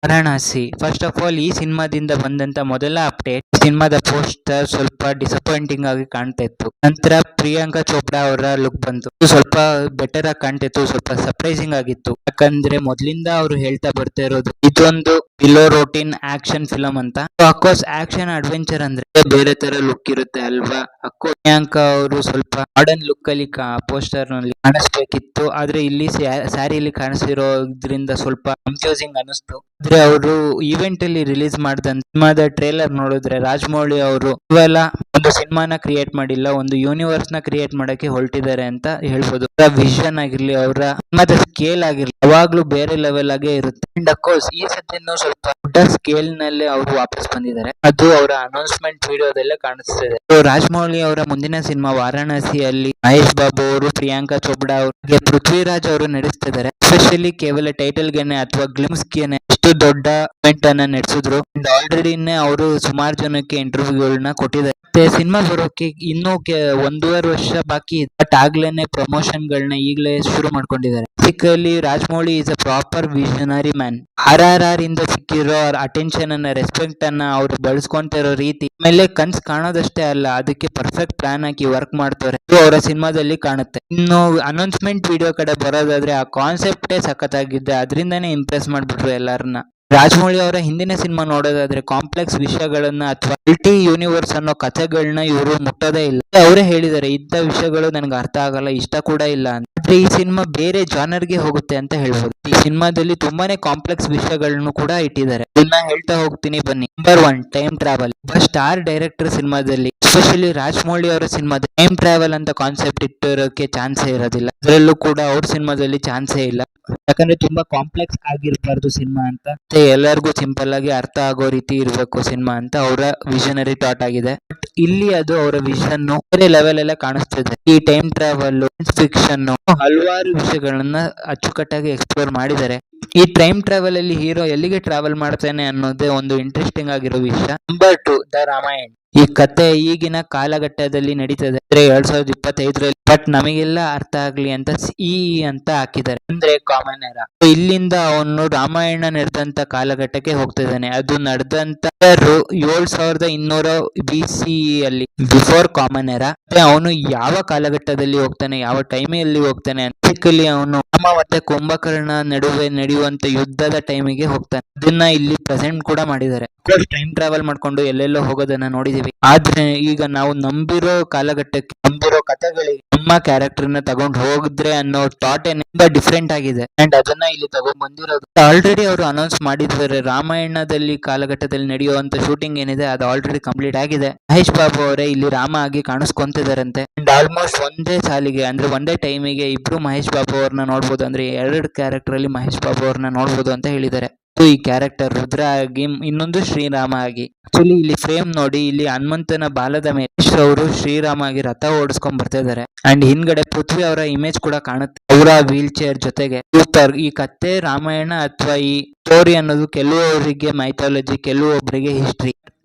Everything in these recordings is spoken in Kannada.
ವಾರಣಾಸಿ. ಫಸ್ಟ್ ಆಫ್ ಆಲ್ ಈ ಸಿನಿಮಾದಿಂದ ಬಂದಂತ ಮೊದಲ ಅಪ್ಡೇಟ್, ಸಿನಿಮಾದ ಪೋಸ್ಟರ್ ಸ್ವಲ್ಪ ಡಿಸಪಾಯಿಂಟಿಂಗ್ ಆಗಿ ಕಾಣ್ತಾ ಇತ್ತು. ನಂತರ ಪ್ರಿಯಾಂಕಾ ಚೋಪ್ರಾ ಅವರ ಲುಕ್ ಬಂತು, ಸ್ವಲ್ಪ ಬೆಟರ್ ಆಗಿ ಕಾಣ್ತಿತ್ತು, ಸ್ವಲ್ಪ ಸರ್ಪ್ರೈಸಿಂಗ್ ಆಗಿತ್ತು. ಯಾಕಂದ್ರೆ ಮೊದ್ಲಿಂದ ಅವರು ಹೇಳ್ತಾ ಬರ್ತಾ ಇರೋದು ಇದೊಂದು ಬಿಲೋ ರೋಟೀನ್ ಆಕ್ಷನ್ ಫಿಲಂ ಅಂತ. ಅಫ್ಕೋರ್ಸ್ ಆಕ್ಷನ್ ಅಡ್ವೆಂಚರ್ ಅಂದ್ರೆ ಬೇರೆ ತರ ಲುಕ್ ಇರುತ್ತೆ ಅಲ್ವಾ. ಅಫ್ಕೋರ್ಸ್ ಪ್ರಿಯಾಂಕಾ ಅವರು ಸ್ವಲ್ಪ ಮಾಡರ್ನ್ ಲುಕ್ ಅಲ್ಲಿ ಪೋಸ್ಟರ್ ನಲ್ಲಿ ಕಾಣಿಸ್ಬೇಕಿತ್ತು, ಆದ್ರೆ ಇಲ್ಲಿ ಸ್ಯಾರಿಯಲ್ಲಿ ಕಾಣಿಸಿರೋದ್ರಿಂದ ಸ್ವಲ್ಪ ಕನ್ಫ್ಯೂಸಿಂಗ್ ಅನಿಸ್ತು. ಆದ್ರೆ ಅವರು ಈವೆಂಟ್ ಅಲ್ಲಿ ರಿಲೀಸ್ ಮಾಡಿದಂತ ಸಿನಿಮಾದ ಟ್ರೇಲರ್ ನೋಡಿದ್ರೆ ರಾಜಮೌಳಿ ಅವರು ಇವೆಲ್ಲ ಒಂದು ಸಿನಿಮಾನ ಕ್ರಿಯೇಟ್ ಮಾಡಿಲ್ಲ, ಒಂದು ಯೂನಿವರ್ಸ್ ನ ಕ್ರಿಯೇಟ್ ಮಾಡಕ್ಕೆ ಹೊರಟಿದ್ದಾರೆ ಅಂತ ಹೇಳ್ಬೋದು. ಅವರ ವಿಷನ್ ಆಗಿರ್ಲಿ, ಅವರ ಸಿನಿಮಾದ ಸ್ಕೇಲ್ ಆಗಿರ್ಲಿ ಯಾವಾಗ್ಲೂ ಬೇರೆ ಲೆವೆಲ್ ಆಗೇ ಇರುತ್ತೆ. ಅಂಡ್ ಅಫ್ಕೋರ್ಸ್ ಈ ಸತಿನೂ ಸ್ವಲ್ಪ ದೊಡ್ಡ ಸ್ಕೇಲ್ ನಲ್ಲಿ ಅವರು ವಾಪಸ್ ಬಂದಿದ್ದಾರೆ, ಅದು ಅವರ ಅನೌನ್ಸ್ಮೆಂಟ್ ವಿಡಿಯೋದಲ್ಲೇ ಕಾಣಿಸ್ತಿದೆ. ರಾಜಮೌಳಿ ಅವರ ಮುಂದಿನ ಸಿನಿಮಾ ವಾರಾಣಸಿಯಲ್ಲಿ ಮಹೇಶ್ ಬಾಬು ಅವರು, ಪ್ರಿಯಾಂಕಾ ಚೋಪ್ರಾ ಅವರಿಗೆ ಪೃಥ್ವಿರಾಜ್ ಅವರು ನಡೆಸ್ತಿದ್ದಾರೆ. ಎಸ್ಪೆಷಲಿ ಕೇವಲ ಟೈಟಲ್ ಗೆನೆ ಅಥವಾ ಗ್ಲಿಮ್ಸ್ ಗೆನೆ ಇಷ್ಟು ದೊಡ್ಡ ಇವೆಂಟ್ ಅನ್ನ ನಡೆಸಿದ್ರು. ಆಲ್ರೆಡಿನೇ ಅವರು ಸುಮಾರು ಜನಕ್ಕೆ ಇಂಟರ್ವ್ಯೂಗಳನ್ನ ಕೊಟ್ಟಿದ್ದಾರೆ. ಮತ್ತೆ ಸಿನಿಮಾ ಬರೋಕೆ ಇನ್ನೂ 1.5 ವರ್ಷ ಬಾಕಿ ಇದೆ, ಬಟ್ ಆಗ್ಲೇನೆ ಪ್ರಮೋಷನ್ ಗಳನ್ನ ಈಗಲೇ ಶುರು ಮಾಡ್ಕೊಂಡಿದ್ದಾರೆ. Basically Rajamouli is a proper visionary man. RRR ಇಂದ ಸಿಕ್ಕಿರೋ ಅಟೆನ್ಷನ್ ಅನ್ನ, ರೆಸ್ಪೆಕ್ಟ್ ಅನ್ನ ಅವ್ರು ಬಳಸ್ಕೊಂತಿರೋ ರೀತಿ ಮೇಲೆ ಕನ್ಸ್ ಕಾಣೋದಷ್ಟೇ ಅಲ್ಲ, ಅದಕ್ಕೆ ಪರ್ಫೆಕ್ಟ್ ಪ್ಲಾನ್ ಹಾಕಿ ವರ್ಕ್ ಮಾಡ್ತಾರೆ, ಇದು ಅವರ ಸಿನಿಮಾದಲ್ಲಿ ಕಾಣುತ್ತೆ. ಇನ್ನು ಅನೌನ್ಸ್ಮೆಂಟ್ ವಿಡಿಯೋ ಕಡೆ ಬರೋದಾದ್ರೆ ಆ ಕಾನ್ಸೆಪ್ಟೇ ಸಖತ್ತಾಗಿದೆ, ಅದರಿಂದಾನೇ ಇಂಪ್ರೆಸ್ ಮಾಡ್ಬಿಟ್ರು ಎಲ್ಲರನ್ನ. ರಾಜಮೌಳಿ ಅವರ ಹಿಂದಿನ ಸಿನಿಮಾ ನೋಡೋದಾದ್ರೆ ಕಾಂಪ್ಲೆಕ್ಸ್ ವಿಷಯಗಳನ್ನ ಅಥವಾ ಮಲ್ಟಿ ಯೂನಿವರ್ಸ್ ಅನ್ನೋ ಕಥೆಗಳನ್ನ ಇವರು ಮುಟ್ಟೋದೇ ಇಲ್ಲ. ಅವರೇ ಹೇಳಿದ್ದಾರೆ ಇಂಥ ವಿಷಯಗಳು ನನಗೆ ಅರ್ಥ ಆಗಲ್ಲ, ಇಷ್ಟ ಕೂಡ ಇಲ್ಲ ಅಂತ. ಆದ್ರೆ ಈ ಸಿನಿಮಾ ಬೇರೆ ಜಾನರ್ಗೆ ಹೋಗುತ್ತೆ ಅಂತ ಹೇಳ್ಬೋದು. ಈ ಸಿನಿಮಾದಲ್ಲಿ ತುಂಬಾನೇ ಕಾಂಪ್ಲೆಕ್ಸ್ ವಿಷಯಗಳನ್ನು ಕೂಡ ಇಟ್ಟಿದ್ದಾರೆ, ಇದನ್ನ ಹೇಳ್ತಾ ಹೋಗ್ತೀನಿ ಬನ್ನಿ. Number 1, time travel. Star director ಸಿನಿಮಾದಲ್ಲಿ, ಎಸ್ಪೆಷಲಿ ರಾಜಮೌಳಿ ಅವರ ಸಿನಿಮಾದಲ್ಲಿ ಟೈಮ್ ಟ್ರಾವೆಲ್ ಅಂತ ಕಾನ್ಸೆಪ್ಟ್ ಇಟ್ಟಿರೋಕೆ ಚಾನ್ಸೇ ಇರೋದಿಲ್ಲ. ಅದರಲ್ಲೂ ಕೂಡ ಅವ್ರ ಸಿನಿಮಾದಲ್ಲಿ ಚಾನ್ಸೇ ಇಲ್ಲ, ಯಾಕಂದ್ರೆ ತುಂಬಾ ಕಾಂಪ್ಲೆಕ್ಸ್ ಆಗಿರಬಾರ್ದು ಸಿನಿಮಾ ಅಂತ, ಮತ್ತೆ ಎಲ್ಲರಿಗೂ ಸಿಂಪಲ್ ಆಗಿ ಅರ್ಥ ಆಗೋ ರೀತಿ ಇರಬೇಕು ಸಿನಿಮಾ ಅಂತ ಅವರ ವಿಷನರಿ ಥಾಟ್ ಆಗಿದೆ. ಬಟ್ ಇಲ್ಲಿ ಅದು ಅವರ ವಿಷನ್ ಬೇರೆ ಲೆವೆಲ್ ಎಲ್ಲ ಕಾಣಿಸ್ತಿದೆ. ಈ ಟೈಮ್ ಟ್ರಾವೆಲ್, ಸೈನ್ಸ್ ಫಿಕ್ಷನ್, ಹಲವಾರು ವಿಷಯಗಳನ್ನ ಅಚ್ಚುಕಟ್ಟಾಗಿ ಎಕ್ಸ್ಪ್ಲೋರ್ ಮಾಡಿದ್ದಾರೆ. ಈ ಟೈಮ್ ಟ್ರಾವೆಲ್ ಅಲ್ಲಿ ಹೀರೋ ಎಲ್ಲಿಗೆ ಟ್ರಾವೆಲ್ ಮಾಡ್ತಾನೆ ಅನ್ನೋದೇ ಒಂದು ಇಂಟ್ರೆಸ್ಟಿಂಗ್ ಆಗಿರೋ ವಿಷಯ. Number 2, the Ramayana. ಈ ಕತೆ ಈಗಿನ ಕಾಲಘಟ್ಟದಲ್ಲಿ ನಡೀತದೆ, ಅಂದ್ರೆ 2025ರಲ್ಲಿ. ಬಟ್ ನಮಗೆಲ್ಲ ಅರ್ಥ ಆಗ್ಲಿ ಅಂತ ಅಂತ ಹಾಕಿದ್ದಾರೆ, ಅಂದ್ರೆ ಕಾಮನ್ ಎರಾ. ಇಲ್ಲಿಂದ ಅವನು ರಾಮಾಯಣ ನಡೆದಂತ ಕಾಲಘಟ್ಟಕ್ಕೆ ಹೋಗ್ತಿದ್ದಾನೆ. ಅದು ನಡೆದಂತ 7200 BCE ಅಲ್ಲಿ, ಬಿಫೋರ್ ಕಾಮನ್ ಎರಾ. ಅವನು ಯಾವ ಕಾಲಘಟ್ಟದಲ್ಲಿ ಹೋಗ್ತಾನೆ, ಯಾವ ಟೈಮಲ್ಲಿ ಹೋಗ್ತಾನೆ, ಬೇಸಿಕಲಿ ಅವನು ರಾಮ ಮತ್ತೆ ಕುಂಭಕರ್ಣ ನಡುವೆ ನಡೆಯುವಂತ ಯುದ್ಧದ ಟೈಮಿಗೆ ಹೋಗ್ತಾನೆ. ಅದನ್ನ ಇಲ್ಲಿ ಪ್ರೆಸೆಂಟ್ ಕೂಡ ಮಾಡಿದ್ದಾರೆ. ಟೈಮ್ ಟ್ರಾವೆಲ್ ಮಾಡ್ಕೊಂಡು ಎಲ್ಲೆಲ್ಲೋ ಹೋಗೋದನ್ನ ನೋಡಿದೀವಿ, ಆದ್ರೆ ಈಗ ನಾವು ನಂಬಿರೋ ಕಾಲಘಟ್ಟಕ್ಕೆ, ನಂಬಿರೋ ಕಥೆಗಳಿಗೆ ನಮ್ಮ ಕ್ಯಾರೆಕ್ಟರ್ ನ ತಗೊಂಡು ಹೋಗಿದ್ರೆ ಅನ್ನೋ ಥಾಟ್ ತುಂಬಾ ಡಿಫ್ರೆಂಟ್ ಆಗಿದೆ. ಅಂಡ್ ಅದನ್ನ ಇಲ್ಲಿ ತಗೊಂಡ್ ಬಂದಿರೋದು ಆಲ್ರೆಡಿ ಅವರು ಅನೌನ್ಸ್ ಮಾಡಿದ್ದಾರೆ. ರಾಮಾಯಣದಲ್ಲಿ ಕಾಲಘಟ್ಟದಲ್ಲಿ ನಡೆಯುವಂತ ಶೂಟಿಂಗ್ ಏನಿದೆ ಅದು ಆಲ್ರೆಡಿ ಕಂಪ್ಲೀಟ್ ಆಗಿದೆ. ಮಹೇಶ್ ಬಾಬು ಅವರೇ ಇಲ್ಲಿ ರಾಮ ಆಗಿ ಕಾಣಿಸ್ಕೊಂತಿದಾರಂತೆ. ಅಂಡ್ ಆಲ್ಮೋಸ್ಟ್ ಒಂದೇ ಸಾಲಿಗೆ, ಅಂದ್ರೆ ಒಂದೇ ಟೈಮಿಗೆ ಇಬ್ರು ಮಹೇಶ್ ಬಾಬು ಅವ್ರನ್ನ ನೋಡ್ಬೋದು, ಅಂದ್ರೆ 2 ಕ್ಯಾರೆಕ್ಟರ್ ಅಲ್ಲಿ ಮಹೇಶ್ ಬಾಬು ಅವ್ರನ್ನ ನೋಡ್ಬೋದು ಅಂತ ಹೇಳಿದ್ದಾರೆ. ಈ ಕ್ಯಾರೆಕ್ಟರ್ ರುದ್ರ ಆಗಿ, ಇನ್ನೊಂದು ಶ್ರೀರಾಮ ಆಗಿ. ಆಕ್ಚುಲಿ ಇಲ್ಲಿ ಫ್ರೇಮ್ ನೋಡಿ, ಇಲ್ಲಿ ಹನುಮಂತನ ಬಾಲದ ಮೇಲೆ ಅವರು ಶ್ರೀರಾಮ ಆಗಿ ರಥ ಓಡಿಸ್ಕೊಂಡ್ ಬರ್ತಾ ಇದಾರೆ. ಅಂಡ್ ಹಿಂದ್ಗಡೆ ಪೃಥ್ವಿ ಅವರ ಇಮೇಜ್ ಕೂಡ ಕಾಣುತ್ತೆ, ಅವರ ವೀಲ್ ಚೇರ್ ಜೊತೆಗೆ. ಸೂಪರ್. ಈ ಕತೆ ರಾಮಾಯಣ ಅಥವಾ ಈ ಸ್ಟೋರಿ ಅನ್ನೋದು ಕೆಲವರಿಗೆ ಮೈಥಾಲಜಿ, ಕೆಲವೊಬ್ಬರಿಗೆ ಹಿಸ್ಟ್ರಿ.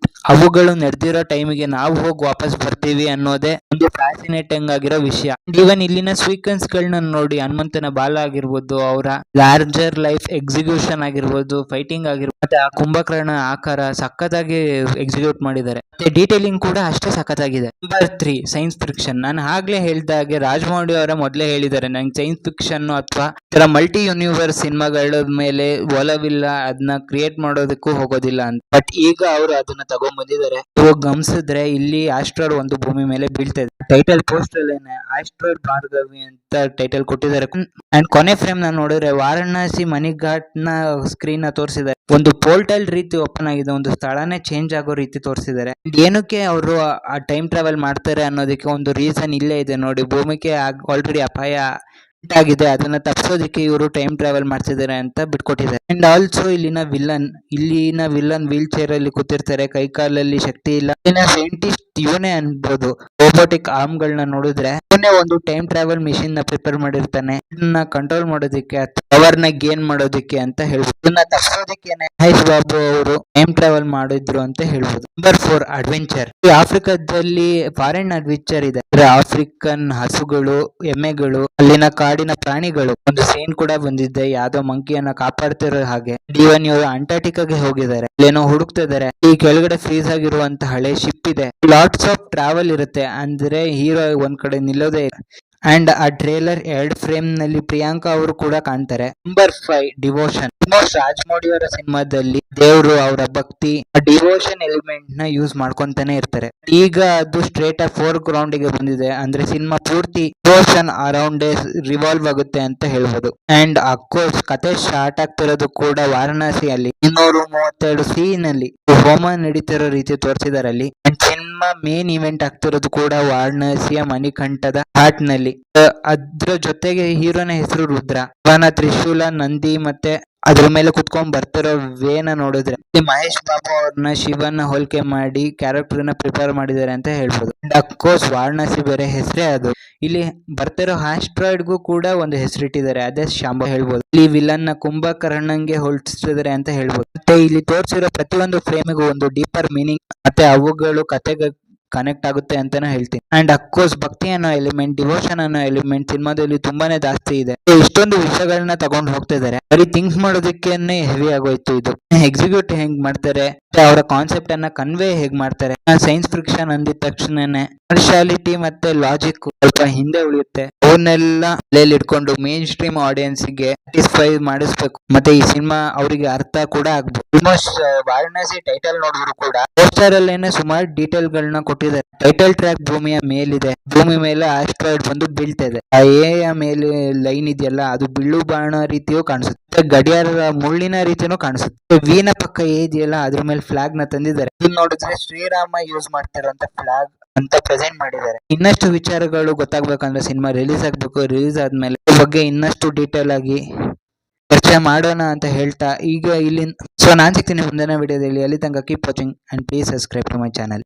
ಅವುಗಳು ನಡೆದಿರೋ ಟೈಮಿಗೆ ನಾವು ಹೋಗಿ ವಾಪಸ್ ಬರ್ತೀವಿ ಅನ್ನೋದೇ ಒಂದು ಫ್ಯಾಸಿನೇಟಿಂಗ್ ಆಗಿರೋ ವಿಷಯ. ಈವನ್ ಇಲ್ಲಿನ ಸೀಕ್ವೆನ್ಸ್ ಗಳನ್ನ ನೋಡಿ, ಹನುಮಂತನ ಬಾಲ ಆಗಿರ್ಬೋದು, ಅವರ ಲಾರ್ಜರ್ ಲೈಫ್ ಎಕ್ಸಿಕ್ಯೂಷನ್ ಆಗಿರ್ಬೋದು, ಫೈಟಿಂಗ್ ಆಗಿರ್ಬೋದು, ಮತ್ತೆ ಆ ಕುಂಭಕರ್ಣ ಆಕಾರ ಸಖತ್ತಾಗಿ ಎಕ್ಸಿಕ್ಯೂಟ್ ಮಾಡಿದ್ದಾರೆ. ಮತ್ತೆ ಡೀಟೇಲಿಂಗ್ ಕೂಡ ಅಷ್ಟೇ ಸಖತ್ತಾಗಿದೆ. Number 3, science fiction. ನಾನು ಆಗ್ಲೇ ಹೇಳ್ದಾಗೆ ರಾಜಮೌಳಿ ಅವರ ಮೊದಲೇ ಹೇಳಿದ್ದಾರೆ, ನಂಗೆ ಸೈನ್ಸ್ ಫಿಕ್ಷನ್ ಅಥವಾ ಇತರ ಮಲ್ಟಿ ಯೂನಿವರ್ಸ್ ಸಿನಿಮಾಗಳ ಮೇಲೆ ಒಲವಿಲ್ಲ, ಅದನ್ನ ಕ್ರಿಯೇಟ್ ಮಾಡೋದಕ್ಕೂ ಹೋಗೋದಿಲ್ಲ ಅಂತ. ಬಟ್ ಈಗ ಅವರು ಅದನ್ನ ಬಂದಿದ್ದಾರೆ. ಇವಾಗ ಗಮನಿಸಿದ್ರೆ ಇಲ್ಲಿ ಆಸ್ಟ್ರಾಯ್ಡ್ ಒಂದು ಭೂಮಿ ಮೇಲೆ ಬೀಳ್ತಾ ಇದೆ. ಟೈಟಲ್ ಪೋಸ್ಟ್ ಅಲ್ಲೇನೆ ಆಸ್ಟ್ರಾಯ್ಡ್ ಭಾರ್ಗವಿ ಅಂತ ಟೈಟಲ್ ಕೊಟ್ಟಿದ್ದಾರೆ. ಅಂಡ್ ಕೊನೆ ಫ್ರೇಮ್ ನ ನೋಡಿದ್ರೆ ವಾರಣಾಸಿ ಮಣಿಘಾಟ್ ನ ಸ್ಕ್ರೀನ್ ನ ತೋರಿಸಿದ್ದಾರೆ. ಒಂದು ಪೋರ್ಟಲ್ ರೀತಿ ಓಪನ್ ಆಗಿದೆ, ಒಂದು ಸ್ಥಳನೇ ಚೇಂಜ್ ಆಗೋ ರೀತಿ ತೋರಿಸಿದ್ದಾರೆ. ಏನಕ್ಕೆ ಅವರು ಆ ಟೈಮ್ ಟ್ರಾವೆಲ್ ಮಾಡ್ತಾರೆ ಅನ್ನೋದಕ್ಕೆ ಒಂದು ರೀಸನ್ ಇಲ್ಲೇ ಇದೆ ನೋಡಿ. ಭೂಮಿಗೆ ಆಲ್ರೆಡಿ ಅಪಾಯ ಆಗಿದೆ, ಅದನ್ನ ತಪ್ಪಿಸೋದಕ್ಕೆ ಇವರು ಟೈಮ್ ಟ್ರಾವೆಲ್ ಮಾಡ್ತಿದ್ದಾರೆ ಅಂತ ಬಿಟ್ಕೊಟ್ಟಿದ್ದಾರೆ. ಅಂಡ್ ಆಲ್ಸೋ ಇಲ್ಲಿನ ವಿಲ್ಲನ್ ವೀಲ್ ಚೇರ್ ಅಲ್ಲಿ ಕೂತಿರ್ತಾರೆ, ಕೈ ಕಾಲಲ್ಲಿ ಶಕ್ತಿ ಇಲ್ಲ. ಇಲ್ಲಿನ ಸೈಂಟಿಸ್ಟ್ ಇವನೇ ಅನ್ಬೋದು. ರೋಬೋಟಿಕ್ ಆರ್ಮ್ ಗಳನ್ನ ನೋಡಿದ್ರೆ ಇವನೇ ಒಂದು ಟೈಮ್ ಟ್ರಾವೆಲ್ ಮಿಷಿನ್ ನ ಪ್ರಿಪೇರ್ ಮಾಡಿರ್ತಾನೆ, ಇದನ್ನ ಕಂಟ್ರೋಲ್ ಮಾಡೋದಕ್ಕೆ ಪವರ್ ನ ಗೇನ್ ಮಾಡೋದಕ್ಕೆ ಅಂತ ಹೇಳ್ಬೋದು. ಇದನ್ನ ತಪ್ಪಿಸೋದಕ್ಕೇನೆ ಮಹೇಶ್ ಬಾಬು ಅವರು ಟೈಮ್ ಟ್ರಾವೆಲ್ ಮಾಡಿದ್ರು ಅಂತ ಹೇಳ್ಬೋದು. Number 4 adventure. ಈ ಆಫ್ರಿಕಾದಲ್ಲಿ ಫಾರಿನ್ ಅಡ್ವೆಂಚರ್ ಇದೆ. ಆಫ್ರಿಕನ್ ಹಸುಗಳು, ಎಮ್ಮೆಗಳು, ಅಲ್ಲಿನ ಕಾಡಿನ ಪ್ರಾಣಿಗಳು, ಒಂದು ಸೀನ್ ಕೂಡ ಬಂದಿದೆ ಯಾವ್ದೋ ಮಂಕಿಯನ್ನ ಕಾಪಾಡ್ತಿರೋ ಹಾಗೆ. ಇವನ್ ಇವರು ಅಂಟಾರ್ಟಿಕಾಗೆ ಹೋಗಿದ್ದಾರೆ, ಅಲ್ಲೇನೋ ಹುಡುಕ್ತಿದ್ದಾರೆ. ಈ ಕೆಳಗಡೆ ಫ್ರೀಸ್ ಆಗಿರುವಂತ ಹಳೆ ಶಿಪ್ ಇದೆ. ಲಾಟ್ಸ್ ಆಫ್ ಟ್ರಾವೆಲ್ ಇರುತ್ತೆ, ಅಂದ್ರೆ ಹೀರೋ ಒಂದ್ ಕಡೆ ನಿಲ್ಲೋದೇ ಅಂಡ್ ಆ ಟ್ರೇಲರ್ 2 ಫ್ರೇಮ್ ನಲ್ಲಿ ಪ್ರಿಯಾಂಕಾ ಅವರು ಕೂಡ ಕಾಣ್ತಾರೆ. Number 5 devotion. ರಾಜಮೌಳಿ ಅವರ ಸಿನಿಮಾದಲ್ಲಿ ದೇವರು, ಅವರ ಭಕ್ತಿ, ಡಿವೋಷನ್ ಎಲಿಮೆಂಟ್ ನ ಯೂಸ್ ಮಾಡ್ಕೊಂತಾನೆ ಇರ್ತಾರೆ. ಈಗ ಅದು ಸ್ಟ್ರೇಟ್ ಆಗಿ 4 ಗ್ರೌಂಡ್ ಗೆ ಬಂದಿದೆ, ಅಂದ್ರೆ ಸಿನಿಮಾ ಪೂರ್ತಿ ಡಿವೋಷನ್ ಅರೌಂಡ್ ರಿವಾಲ್ವ್ ಆಗುತ್ತೆ ಅಂತ ಹೇಳ್ಬೋದು. ಅಂಡ್ ಅಫ್ಕೋರ್ಸ್ ಕತೆ ಸ್ಟಾರ್ಟ್ ಆಗ್ತಿರೋದು ಕೂಡ ವಾರಣಾಸಿಯಲ್ಲಿ 232 ಸೀನ್ ಅಲ್ಲಿ ಹೋಮ ನಡೀತಿರೋ ರೀತಿ ತೋರಿಸಿದಾರೆ ಅಲ್ಲಿ. ಸಿನಿಮಾ ಮೇನ್ ಇವೆಂಟ್ ಆಗ್ತಿರೋದು ಕೂಡ ವಾರಣಾಸಿಯ ಮಣಿಕಂಠದ ಘಾಟ್ ನಲ್ಲಿ. ಅದ್ರ ಜೊತೆಗೆ ಹೀರೋನ ಹೆಸರು ರುದ್ರ. ಅವನ ತ್ರಿಶೂಲ, ನಂದಿ ಮತ್ತೆ ಅದ್ರ ಮೇಲೆ ಕುತ್ಕೊಂಡ್ ಬರ್ತಿರೋ ವೇನ ನೋಡಿದ್ರೆ ಮಹೇಶ್ ಬಾಬು ಅವ್ರನ್ನ ಶಿವನ ಹೋಲಿಕೆ ಮಾಡಿ ಕ್ಯಾರೆಕ್ಟರ್ ನ ಪ್ರಿಪೇರ್ ಮಾಡಿದ್ದಾರೆ ಅಂತ ಹೇಳ್ಬೋದು. ಅಫ್ಕೋರ್ಸ್ ವಾರಣಾಸಿ ಬೇರೆ ಹೆಸರೇ ಅದು. ಇಲ್ಲಿ ಬರ್ತಿರೋ ಆಸ್ಟ್ರಾಯ್ಡ್ ಗೂ ಕೂಡ ಒಂದು ಹೆಸರಿಟ್ಟಿದ್ದಾರೆ, ಅದೇ ಶಾಂಬ ಹೇಳ್ಬೋದು. ಇಲ್ಲಿ ವಿಲನ್ ನ ಕುಂಭಕರ್ಣಂಗೆ ಹೋಲಿಸ್ತಿದ್ದಾರೆ ಅಂತ ಹೇಳ್ಬೋದು. ಮತ್ತೆ ಇಲ್ಲಿ ತೋರಿಸಿರೋ ಪ್ರತಿಯೊಂದು ಫ್ರೇಮಿಗೂ ಒಂದು ಡೀಪರ್ ಮೀನಿಂಗ್ ಮತ್ತೆ ಅವುಗಳು ಕತೆಗೆ ಕನೆಕ್ಟ್ ಆಗುತ್ತೆ ಅಂತಾನೆ ಹೇಳ್ತೀನಿ. ಅಂಡ್ ಅಫ್ಕೋರ್ಸ್ ಭಕ್ತಿ ಅನ್ನೋ ಎಲಿಮೆಂಟ್, ಡಿವೋಷನ್ ಅನ್ನೋ ಎಲಿಮೆಂಟ್ ಸಿನಿಮಾದಲ್ಲಿ ತುಂಬಾನೇ ಜಾಸ್ತಿ ಇದೆ. ಇಷ್ಟೊಂದು ವಿಷಯಗಳನ್ನ ತಗೊಂಡು ಹೋಗ್ತಿದ್ದಾರೆ, ಬರೀ ಥಿಂಕ್ ಮಾಡೋದಕ್ಕೇನೆ ಹೆವಿ ಆಗೋಯ್ತು. ಇದು ಎಕ್ಸಿಕ್ಯೂಟ್ ಹೆಂಗ್ ಮಾಡ್ತಾರೆ, ಅವರ ಕಾನ್ಸೆಪ್ಟ್ ಅನ್ನ ಕನ್ವೆ ಹೇಗ್ ಮಾಡ್ತಾರೆ. ಸೈನ್ಸ್ ಫಿಕ್ಷನ್ ಅಂದಿದ ತಕ್ಷಣನೇ ಪಾರ್ಶಾಲಿಟಿ ಮತ್ತೆ ಲಾಜಿಕ್ ಸ್ವಲ್ಪ ಹಿಂದೆ ಉಳಿಯುತ್ತೆ. ಅವನ್ನೆಲ್ಲ ತಲೆಯಲ್ಲಿ ಇಟ್ಕೊಂಡು ಮೇನ್ ಸ್ಟ್ರೀಮ್ ಆಡಿಯನ್ಸ್ ಗೆ ಸ್ಯಾಟಿಸ್ಫೈ ಮಾಡಿಸ್ಬೇಕು, ಮತ್ತೆ ಈ ಸಿನಿಮಾ ಅವರಿಗೆ ಅರ್ಥ ಕೂಡ ಆಗ್ಬೇಕು. ಆಲ್ಮೋಸ್ಟ್ ವಾರಣಾಸಿ ಟೈಟಲ್ ನೋಡಿದ್ರು ಕೂಡ ಪೋಸ್ಟರ್ ಅಲ್ಲೇನೆ ಸುಮಾರು ಡೀಟೇಲ್ ಗಳನ್ನ ಕೊಟ್ಟಿದ್ದಾರೆ. ಟೈಟಲ್ ಟ್ರ್ಯಾಕ್ ಭೂಮಿಯ ಮೇಲಿದೆ, ಭೂಮಿ ಮೇಲೆ ಆಸ್ಟ್ರಾಯ್ಡ್ ಬಂದು ಬೀಳ್ತಿದೆ. ಆ ಎಯ ಮೇಲೆ ಲೈನ್ ಇದೆಯಲ್ಲ, ಅದು ಬಿಳ್ಳು ಬಾಣ ರೀತಿಯೂ ಕಾಣಿಸುತ್ತೆ, ಗಡಿಯಾರ ಮುಳ್ಳಿನ ರೀತಿನೂ ಕಾಣಿಸುತ್ತೆ. ವೀನ ಪಕ್ಕ ಇದೆಯಲ್ಲ, ಅದ್ರ ಮೇಲೆ ಫ್ಲಾಗ್ ನ ತಂದಿದ್ದಾರೆ. ಇದನ್ನ ನೋಡಿದ್ರೆ ಶ್ರೀರಾಮ ಯೂಸ್ ಮಾಡ್ತಿರೋಂತ ಫ್ಲಾಗ್ ಅಂತ ಪ್ರೆಸೆಂಟ್ ಮಾಡಿದ್ದಾರೆ. ಇನ್ನಷ್ಟು ವಿಚಾರಗಳು ಗೊತ್ತಾಗ್ಬೇಕಂದ್ರೆ ಸಿನಿಮಾ ರಿಲೀಸ್ ಆಗ್ಬೇಕು. ರಿಲೀಸ್ ಆದ್ಮೇಲೆ ಈ ಬಗ್ಗೆ ಇನ್ನಷ್ಟು ಡೀಟೇಲ್ ಆಗಿ ಚರ್ಚೆ ಮಾಡೋಣ ಅಂತ ಹೇಳ್ತಾ ಈಗ ಇಲ್ಲಿ ನಾನ್ ಸಿಗ್ತೀನಿ ಮುಂದಿನ ವಿಡಿಯೋದಲ್ಲಿ. ಅಲ್ಲಿ ತನಕ keep watching and please subscribe to my channel.